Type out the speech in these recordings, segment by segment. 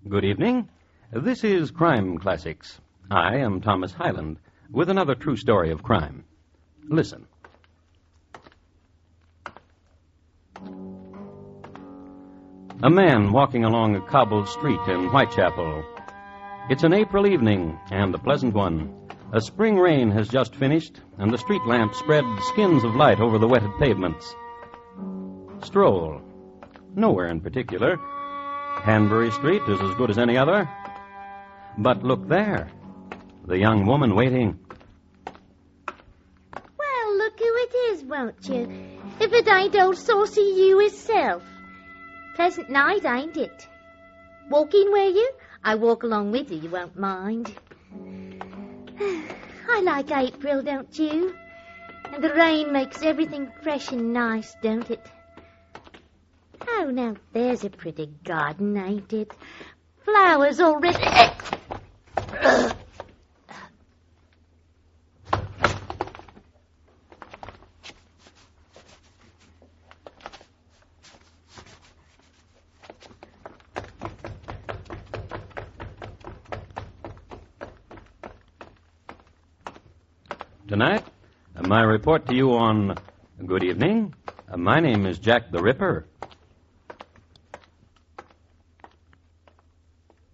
Good evening. This is Crime Classics. I am Thomas Hyland with another true story of crime. Listen. A man walking along a cobbled street in Whitechapel. It's an April evening, and a pleasant one. A spring rain has just finished, and the street lamps spread skins of light over the wetted pavements. Stroll. Nowhere in particular. Hanbury Street is as good as any other. But look there. The young woman waiting. Well, look who it is, won't you? If it ain't old Saucy you hisself. Pleasant night, ain't it? Walking, were you? I walk along with you won't mind. I like April, don't you? And the rain makes everything fresh and nice, don't it? Oh, now, there's a pretty garden, ain't it? Flowers already... Tonight, my report to you on... Good evening. My name is Jack the Ripper.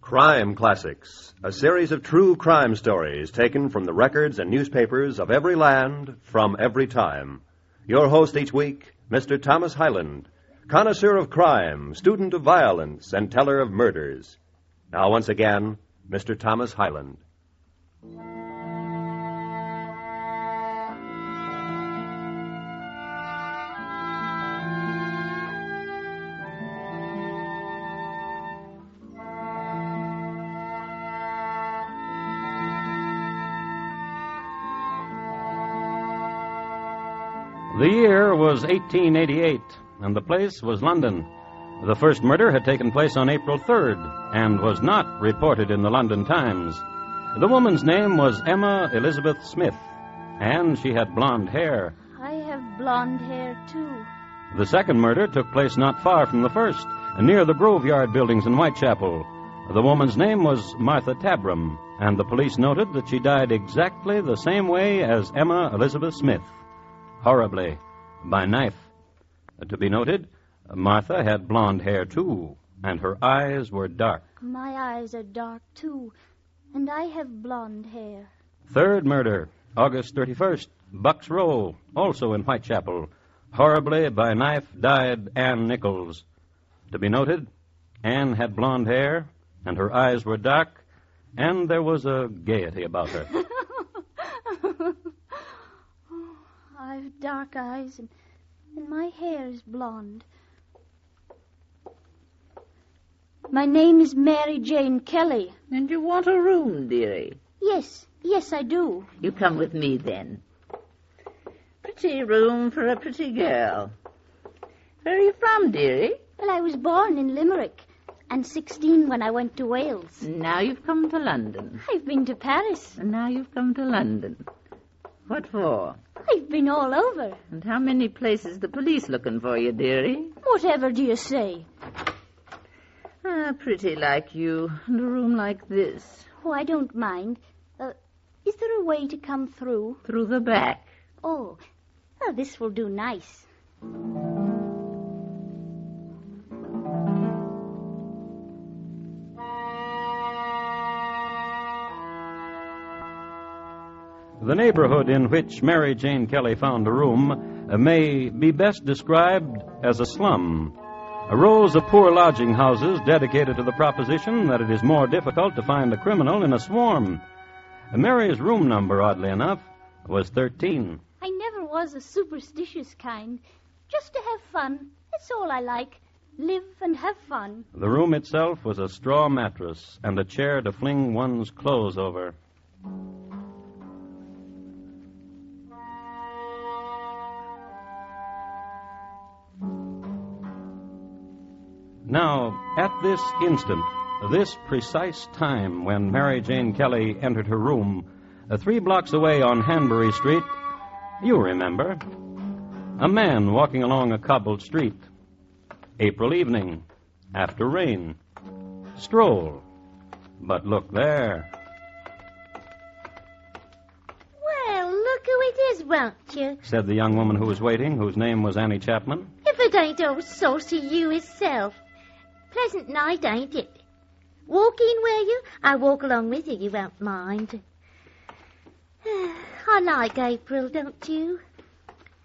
Crime Classics, a series of true crime stories taken from the records and newspapers of every land, from every time. Your host each week, Mr. Thomas Hyland, connoisseur of crime, student of violence, and teller of murders. Now, once again, Mr. Thomas Hyland. The year was 1888, and the place was London. The first murder had taken place on April 3rd, and was not reported in the London Times. The woman's name was Emma Elizabeth Smith, and she had blonde hair. I have blonde hair, too. The second murder took place not far from the first, near the Groveyard buildings in Whitechapel. The woman's name was Martha Tabram, and the police noted that she died exactly the same way as Emma Elizabeth Smith. Horribly, by knife. To be noted, Martha had blonde hair, too, and her eyes were dark. My eyes are dark, too, and I have blonde hair. Third murder, August 31st, Bucks Row, also in Whitechapel. Horribly, by knife, died Ann Nichols. To be noted, Ann had blonde hair, and her eyes were dark, and there was a gaiety about her. I've dark eyes, and my hair is blonde. My name is Mary Jane Kelly. And you want a room, dearie? Yes, I do. You come with me, then. Pretty room for a pretty girl. Where are you from, dearie? Well, I was born in Limerick, and 16 when I went to Wales. Now you've come to London. I've been to Paris. And now you've come to London. What for? I've been all over. And how many places the police looking for you, dearie? Whatever do you say? Pretty like you, and a room like this. Oh, I don't mind. Is there a way to come through? Through the back. Oh, this will do nice. The neighborhood in which Mary Jane Kelly found a room may be best described as a slum. Rows of poor lodging houses dedicated to the proposition that it is more difficult to find a criminal in a swarm. Mary's room number, oddly enough, was 13. I never was a superstitious kind. Just to have fun. That's all I like. Live and have fun. The room itself was a straw mattress and a chair to fling one's clothes over. Now, at this instant, this precise time when Mary Jane Kelly entered her room, 3 blocks away on Hanbury Street, you remember, a man walking along a cobbled street. April evening, after rain. stroll. But look there. Well, look who it is, won't you? Said the young woman who was waiting, whose name was Annie Chapman. If it ain't old saucy you hisself. Pleasant night, ain't it? Walk in, will you? I'll walk along with you won't mind. I like April, don't you?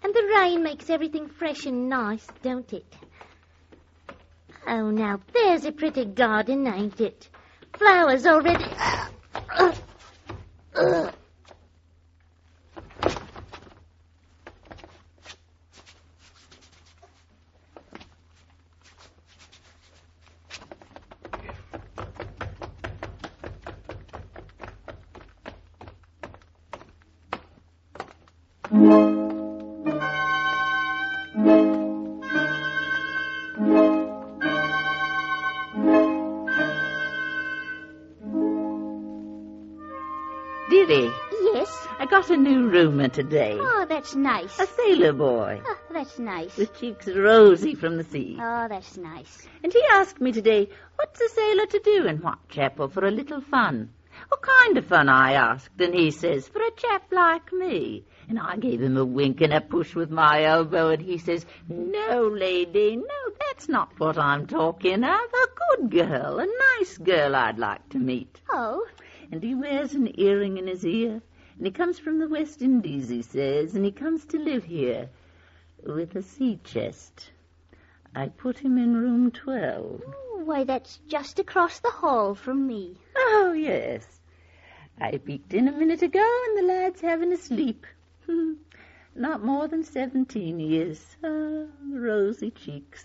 And the rain makes everything fresh and nice, don't it? Oh, now, there's a pretty garden, ain't it? Flowers already... Dearie, Yes? I got a new roomer today. Oh, that's nice. A sailor boy, Oh, that's nice. with cheeks rosy from the sea. Oh, that's nice. And he asked me today, what's a sailor to do in Whitechapel for a little fun? What kind of fun, I asked, and he says, for a chap like me. And I gave him a wink and a push with my elbow, and he says, no, lady, no, that's not what I'm talking of. A good girl, a nice girl I'd like to meet. Oh, And he wears an earring in his ear, and he comes from the West Indies, he says, and he comes to live here with a sea chest. I put him in room 12. why, that's just across the hall from me. Oh, yes. I peeked in a minute ago, and the lad's having a sleep. Not more than 17 years. Rosy cheeks.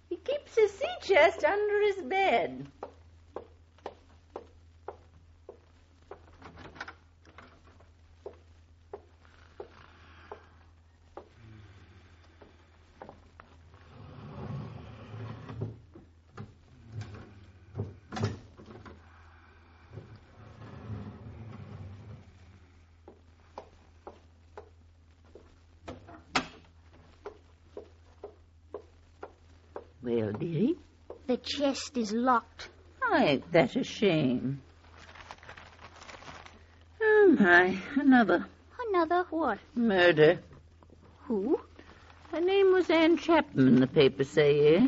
He keeps his sea chest under his bed. Well, dearie, The chest is locked. ain't that a shame? Oh, my, another Another what? murder. Who? Her name was Anne Chapman, the papers say, eh?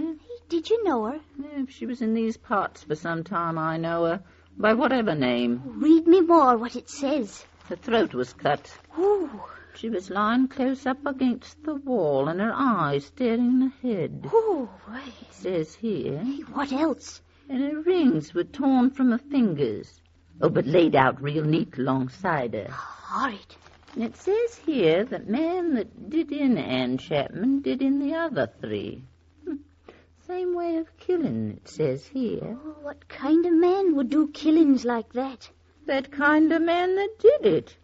Did you know her? If she was in these parts for some time, I know her. By whatever name. Read me more what it says. Her throat was cut. Ooh. She was lying close up against the wall, and her eyes staring ahead. Ooh, It says here. what else? And her rings were torn from her fingers. Oh, but laid out real neat alongside her. Horrid. And it says here that man that did in Anne Chapman did in the other three. Same way of killing, it says here. Oh, what kind of man would do killings like that? That kind of man that did it.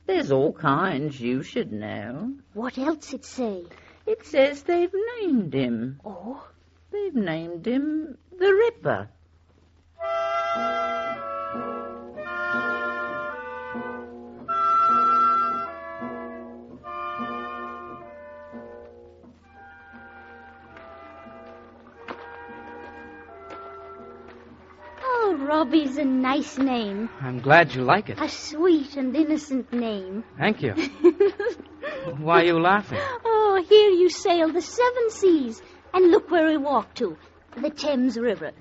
There's all kinds, you should know. What else it say? It says they've named him. Oh, They've named him the Ripper. Robbie's a nice name. I'm glad you like it. A sweet and innocent name. Thank you. Why are you laughing? Oh, here you sail the 7 seas, and look where we walk to, the Thames River.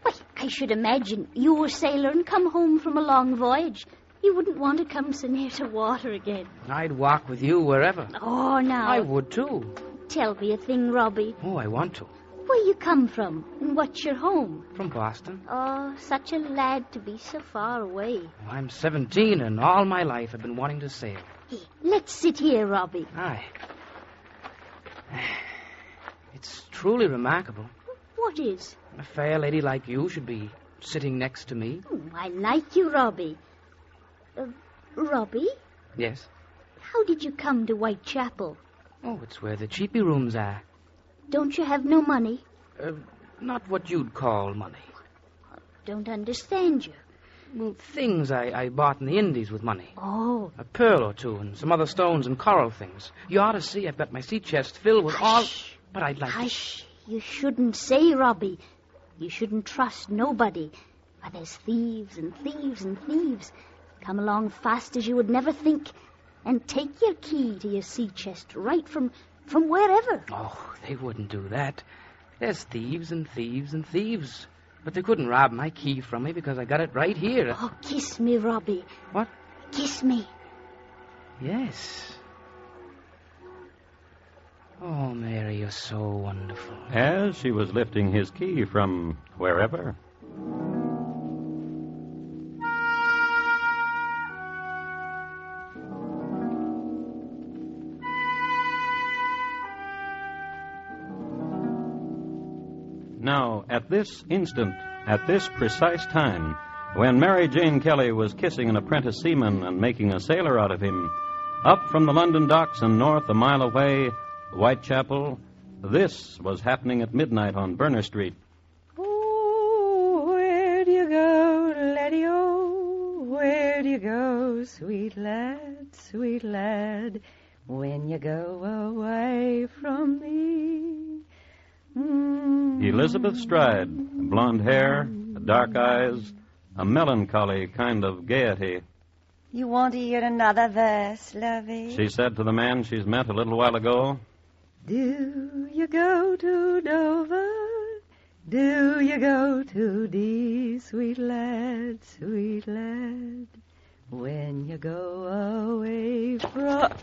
Why, I should imagine you were a sailor and come home from a long voyage. You wouldn't want to come so near to water again. I'd walk with you wherever. Oh, now. I would, too. Tell me a thing, Robbie. Oh, I want to. Where you come from, and what's your home? From Boston. Oh, such a lad to be so far away. Oh, I'm 17, and all my life I've been wanting to sail. Hey, let's sit here, Robbie. Aye. It's truly remarkable. What is? A fair lady like you should be sitting next to me. Oh, I like you, Robbie. Robbie? Yes. How did you come to Whitechapel? Oh, it's where the cheapy rooms are. Don't you have no money? Not what you'd call money. Don't understand you. Well, things I bought in the Indies with money. Oh. A pearl or two and some other stones and coral things. You ought to see I've got my sea chest filled with all... But I'd like Hush. You shouldn't say, Robbie. You shouldn't trust nobody. For there's thieves and thieves and thieves. Come along fast as you would never think. And take your key to your sea chest right from wherever. Oh, they wouldn't do that. There's thieves and thieves and thieves. But they couldn't rob my key from me because I got it right here. Oh, kiss me, Robbie. What? Kiss me. Yes. Oh, Mary, you're so wonderful. As she was lifting his key from wherever. Now, at this instant, at this precise time, when Mary Jane Kelly was kissing an apprentice seaman and making a sailor out of him, up from the London docks and north a mile away, Whitechapel, this was happening at midnight on Berner Street. Oh, where do you go, laddie-o? Where do you go, sweet lad, when you go away from me? Elizabeth Stride, blonde hair, dark eyes, a melancholy kind of gaiety. You want to hear another verse, lovey? She said to the man she's met a little while ago. Do you go to Dover? Do you go to Dee, sweet lad, when you go away from...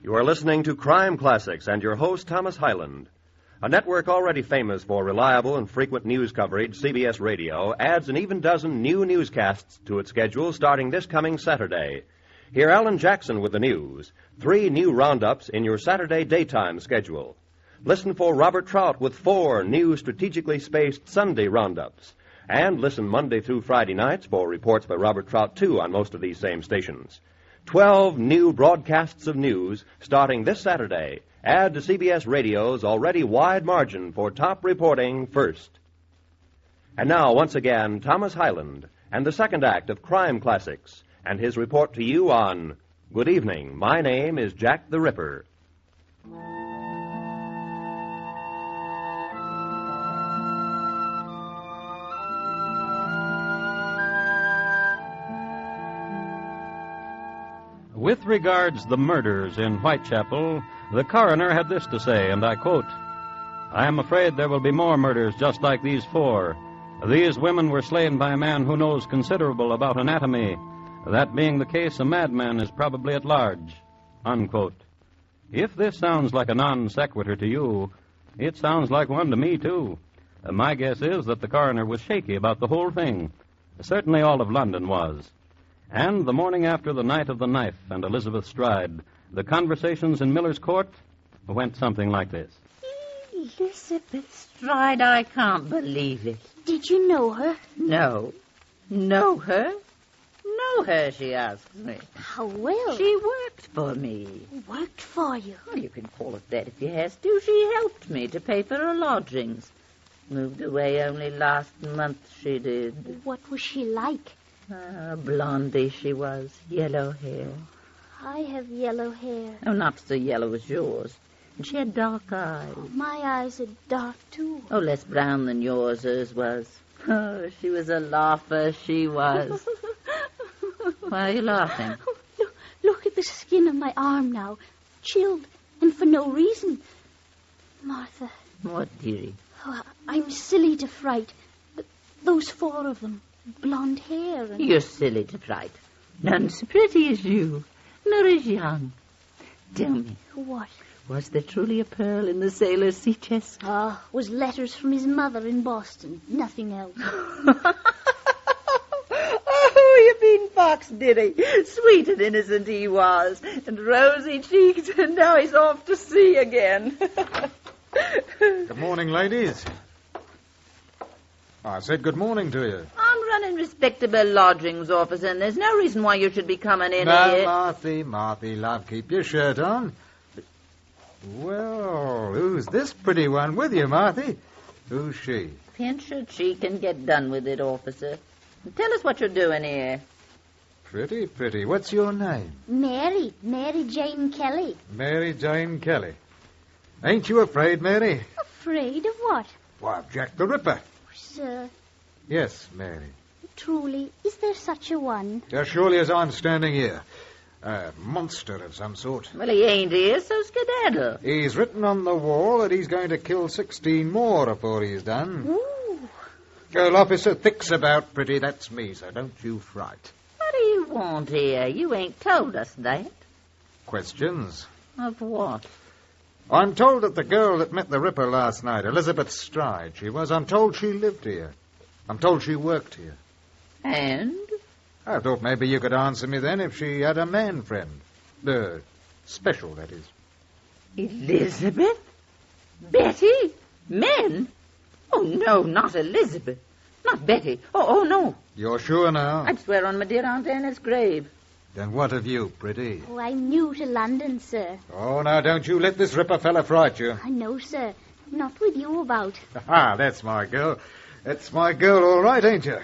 You are listening to Crime Classics and your host, Thomas Hyland. A network already famous for reliable and frequent news coverage, CBS Radio, adds an even dozen new newscasts to its schedule starting this coming Saturday. Hear Alan Jackson with the news. 3 new roundups in your Saturday daytime schedule. Listen for Robert Trout with 4 new strategically spaced Sunday roundups. And listen Monday through Friday nights for reports by Robert Trout, too, on most of these same stations. 12 new broadcasts of news starting this Saturday. Add to CBS Radio's already wide margin for top reporting first. And now, once again, Thomas Hyland and the second act of Crime Classics and his report to you on Good Evening. My name is Jack the Ripper. With regards the murders in Whitechapel, the coroner had this to say, and I quote, "I am afraid there will be more murders just like these 4. These women were slain by a man who knows considerable about anatomy. That being the case, a madman is probably at large." Unquote. If this sounds like a non sequitur to you, it sounds like one to me, too. My guess is that the coroner was shaky about the whole thing. Certainly all of London was. And the morning after the night of the knife and Elizabeth Stride, the conversations in Miller's Court went something like this. Elizabeth Stride, I can't believe it. Did you know her? No. Know her? Know her, she asks me. How well? She worked for me. Worked for you? Well, you can call it that if you has to. She helped me to pay for her lodgings. Moved away only last month, she did. What was she like? Blondie she was, yellow hair. I have yellow hair. Oh, not so yellow as yours. And she had dark eyes. Oh, my eyes are dark, too. Oh, less brown than yours, hers was. Oh, she was a laugher, she was. Why are you laughing? Oh, look at the skin of my arm now. Chilled, and for no reason. Martha. What, dearie? Oh, I'm silly to fright. But those 4 of them. Blonde hair and... You're silly to fright. None so pretty as you, nor as young. Tell me, What? was there truly a pearl in the sailor's sea chest? Was letters from his mother in Boston. Nothing else. Oh, you mean Fox, did he? Sweet and innocent he was, and rosy-cheeked, and now he's off to sea again. Good morning, ladies. I said good morning to you. I'm running respectable lodgings, officer, and there's no reason why you should be coming in Now, here. Marthy, love, keep your shirt on. Well, who's this pretty one with you, Marthy? Who's she? Pinch her cheek and get done with it, officer. And tell us what you're doing here. Pretty, pretty. What's your name? Mary Jane Kelly. Mary Jane Kelly. Ain't you afraid, Mary? Afraid of what? Why, of Jack the Ripper. Sir, Yes, Mary. truly, is there such a one? As surely as I'm standing here. A monster of some sort. Well, he ain't here, so skedaddle. He's written on the wall that he's going to kill 16 more before he's done. Ooh. Girl officer thick's about, pretty. That's me, so don't you fright. What do you want here? You ain't told us that. Questions? Of what? I'm told that the girl that met the Ripper last night, Elizabeth Stride, I'm told she lived here. I'm told she worked here. And? I thought maybe you could answer me then if she had a man friend. Special, that is. Elizabeth? Betty? Men? Oh, no, not Elizabeth. Not Betty. Oh, no. You're sure now? I'd swear on my dear Aunt Anna's grave. Then what of you, pretty? Oh, I'm new to London, sir. Oh, now don't you let this Ripper fella fright you. I know, sir. Not with you about. Ah, that's my girl. That's my girl, all right, ain't you?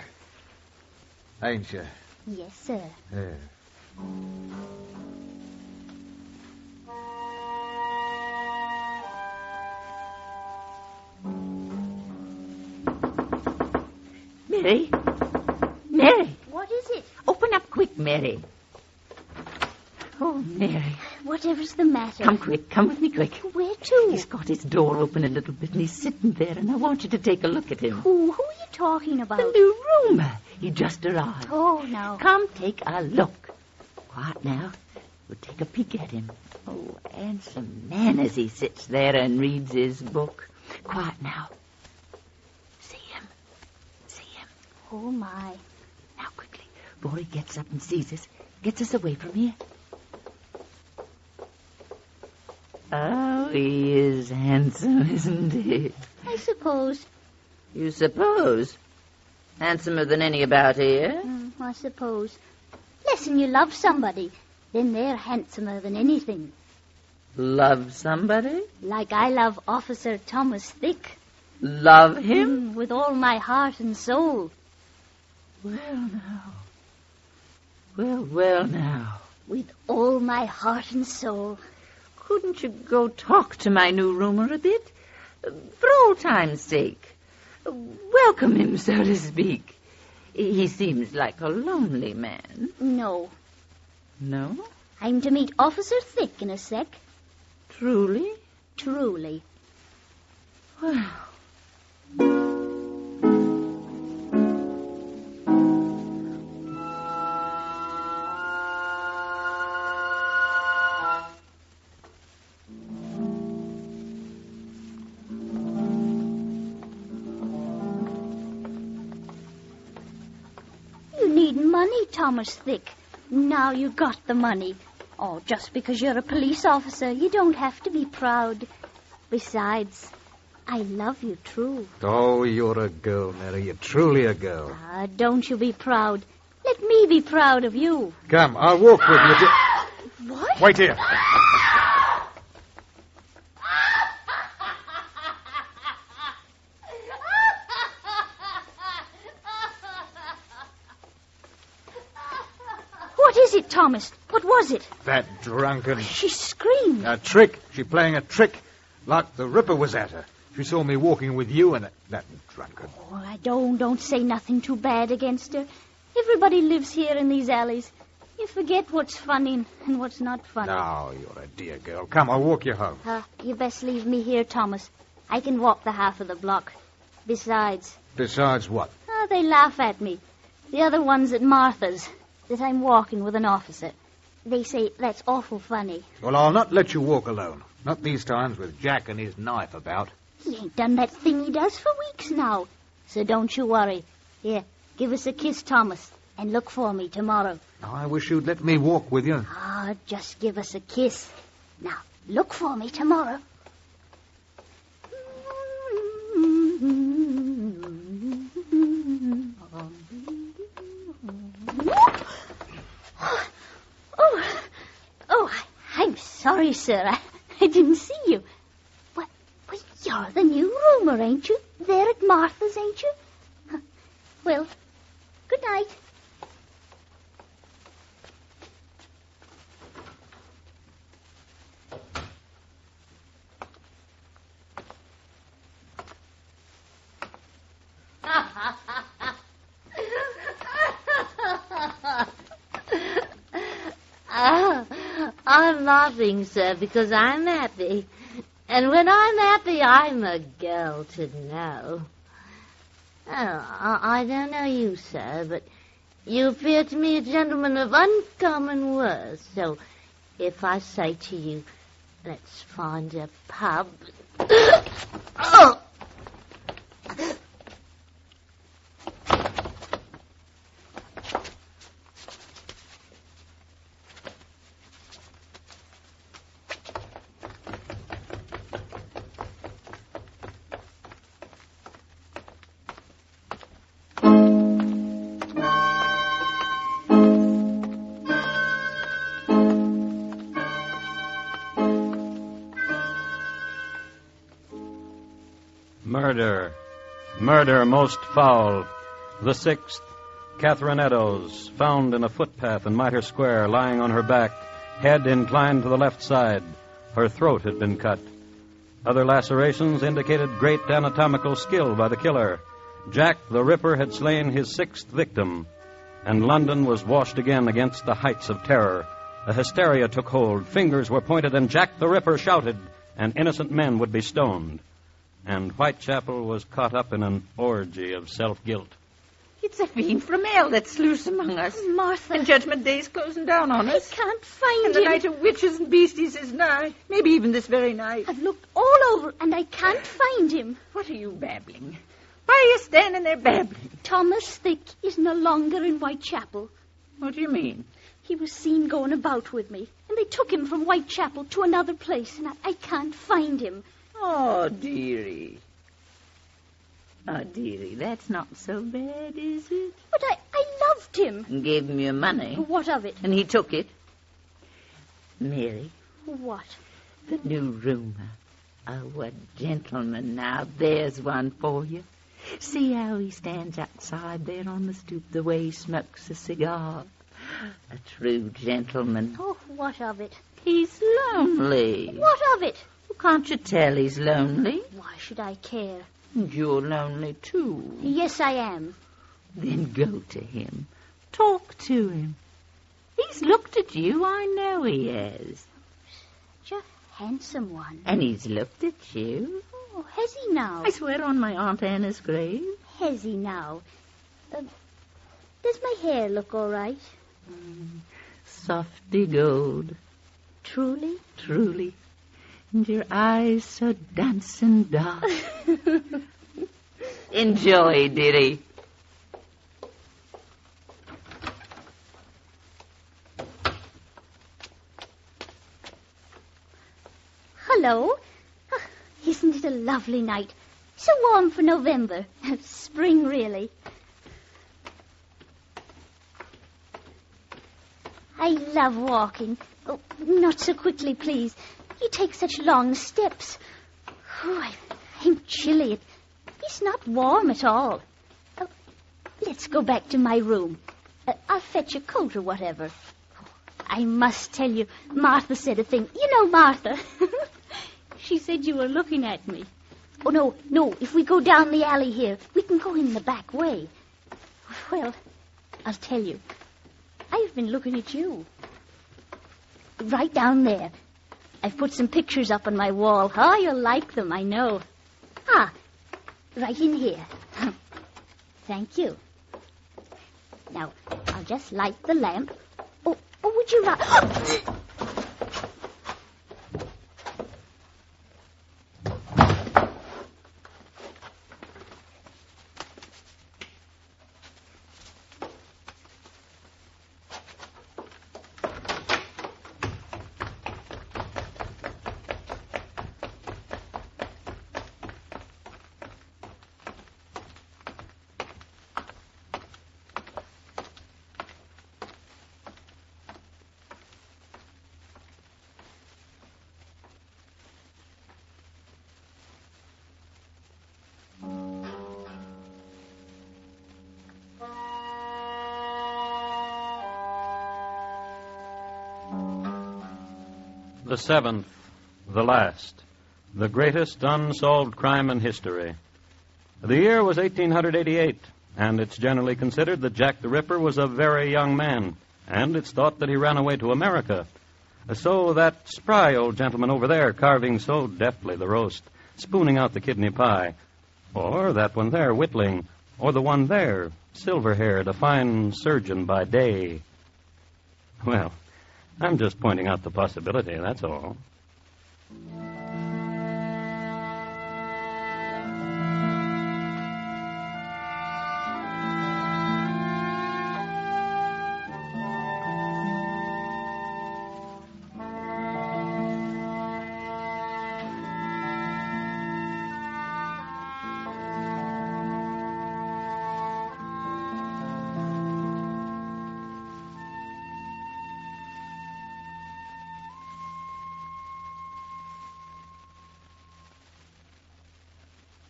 Ain't you? Yes, sir. Yeah. Mary? Mary! What is it? Open up quick, Mary. Oh, Mary. Whatever's the matter? Come quick. Come with me quick. Where to? He's got his door open a little bit, and he's sitting there, and I want you to take a look at him. Who are you talking about? The new roomer. He just arrived. Oh, no. Come take a look. Quiet now. We'll take a peek at him. Oh, handsome man as he sits there and reads his book. Quiet now. See him. See him. Oh, my. Now, quickly, before he gets up and sees us, gets us away from here. Oh, he is handsome, isn't he? I suppose. You suppose? Handsomer than any about here? I suppose. Listen, you love somebody, then they're handsomer than anything. Love somebody? Like I love Officer Thomas Thick. Love him? With all my heart and soul. Well, now. Well, now. With all my heart and soul. Couldn't you go talk to my new roomer a bit? For old time's sake. Welcome him, so to speak. He seems like a lonely man. No. No? I'm to meet Officer Thick in a sec. Truly? Truly. Well... Thomas Thick. Now you got the money. Oh, just because you're a police officer, you don't have to be proud. Besides, I love you true. Oh, you're a girl, Mary. You're truly a girl. Don't you be proud. Let me be proud of you. Come, I'll walk with you to... What? Wait here. What is it, Thomas? What was it? That drunken... She screamed. A trick. She's playing a trick. Like the Ripper was at her. She saw me walking with you and that drunkard. Oh, I don't say nothing too bad against her. Everybody lives here in these alleys. You forget what's funny and what's not funny. Now, you're a dear girl. Come, I'll walk you home. You best leave me here, Thomas. I can walk the half of the block. Besides... Besides what? They laugh at me. The other one's at Martha's. that I'm walking with an officer. They say that's awful funny. Well, I'll not let you walk alone. Not these times with Jack and his knife about. He ain't done that thing he does for weeks now. So don't you worry. Here, give us a kiss, Thomas, and look for me tomorrow. I wish you'd let me walk with you. Ah, just give us a kiss. Now, look for me tomorrow. I'm sorry, sir. I didn't see you. Well, you're the new roomer, ain't you? There at Martha's, ain't you? Well, good night. I'm laughing, sir, because I'm happy. And when I'm happy, I'm a girl to know. Oh, I don't know you, sir, but you appear to me a gentleman of uncommon worth. So if I say to you, let's find a pub... Oh! Murder most foul. The sixth, Catherine Eddowes, found in a footpath in Mitre Square, lying on her back, head inclined to the left side. Her throat had been cut. Other lacerations indicated great anatomical skill by the killer. Jack the Ripper had slain his sixth victim, and London was washed again against the heights of terror. A hysteria took hold, fingers were pointed, and Jack the Ripper shouted, and innocent men would be stoned. And Whitechapel was caught up in an orgy of self-guilt. It's a fiend from hell that's loose among us. Martha. And Judgment Day's closing down on us. I can't find and him. And the night of witches and beasties is nigh. Maybe even this very night. I've looked all over, and I can't find him. What are you babbling? Why are you standing there babbling? Thomas Thick is no longer in Whitechapel. What do you mean? He was seen going about with me, and they took him from Whitechapel to another place, and I can't find him. Oh, dearie. Oh, dearie, that's not so bad, is it? But I loved him. And gave him your money. What of it? And he took it. Mary. What? The new roomer. Oh, a gentleman. Now, there's one for you. See how he stands outside there on the stoop, the way he smokes a cigar. A true gentleman. Oh, what of it? He's lonely. What of it? Well, can't you tell he's lonely? Why should I care? And you're lonely, too. Yes, I am. Then go to him. Talk to him. He's looked at you, I know he has. Such a handsome one. And he's looked at you. Oh, has he now? I swear on my Aunt Anna's grave. Has he now? Does my hair look all right? Softy gold. Truly? Truly. And your eyes so dancing dark. Enjoy, dearie. Hello. Oh, isn't it a lovely night? So warm for November. Spring, really. I love walking. Oh, not so quickly, please. You take such long steps. Oh, I'm chilly. It's not warm at all. Oh, let's go back to my room. I'll fetch a coat or whatever. I must tell you, Martha said a thing. You know Martha. She said you were looking at me. Oh, no. If we go down the alley here, we can go in the back way. Well, I'll tell you. I've been looking at you. Right down there. I've put some pictures up on my wall. Oh, you'll like them, I know. Ah, right in here. Thank you. Now, I'll just light the lamp. Oh, would you like... The seventh, the last, the greatest unsolved crime in history. The year was 1888, and it's generally considered that Jack the Ripper was a very young man, and it's thought that he ran away to America. So that spry old gentleman over there carving so deftly the roast, spooning out the kidney pie, or that one there whittling, or the one there, silver-haired, a fine surgeon by day. Well, I'm just pointing out the possibility, that's all.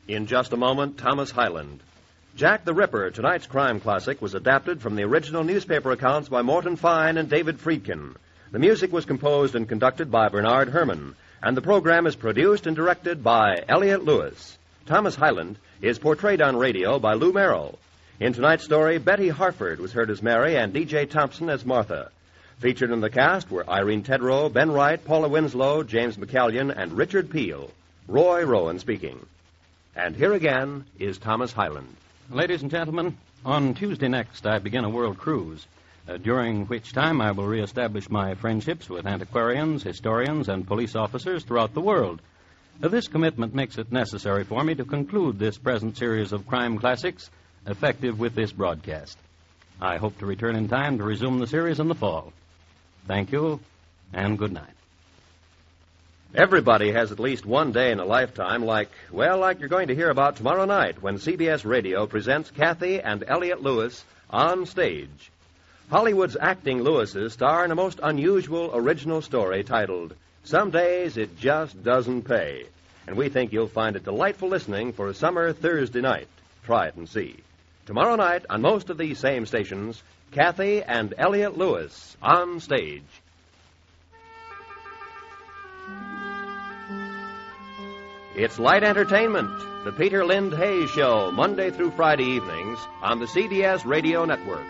In just a moment, Thomas Hyland. Jack the Ripper, tonight's crime classic, was adapted from the original newspaper accounts by Morton Fine and David Friedkin. The music was composed and conducted by Bernard Herrmann, and the program is produced and directed by Elliott Lewis. Thomas Hyland is portrayed on radio by Lou Merrill. In tonight's story, Betty Harford was heard as Mary and D.J. Thompson as Martha. Featured in the cast were Irene Tedrow, Ben Wright, Paula Winslow, James McCallion, and Richard Peel. Roy Rowan speaking. And here again is Thomas Hyland. Ladies and gentlemen, on Tuesday next, I begin a world cruise, during which time I will reestablish my friendships with antiquarians, historians, and police officers throughout the world. This commitment makes it necessary for me to conclude this present series of crime classics, effective with this broadcast. I hope to return in time to resume the series in the fall. Thank you, and good night. Everybody has at least one day in a lifetime like you're going to hear about tomorrow night when CBS Radio presents Kathy and Elliott Lewis on stage. Hollywood's acting Lewises star in a most unusual original story titled Some Days It Just Doesn't Pay. And we think you'll find it delightful listening for a summer Thursday night. Try it and see. Tomorrow night on most of these same stations, Kathy and Elliott Lewis on stage. It's light entertainment, the Peter Lind Hayes Show, Monday through Friday evenings on the CBS Radio Network.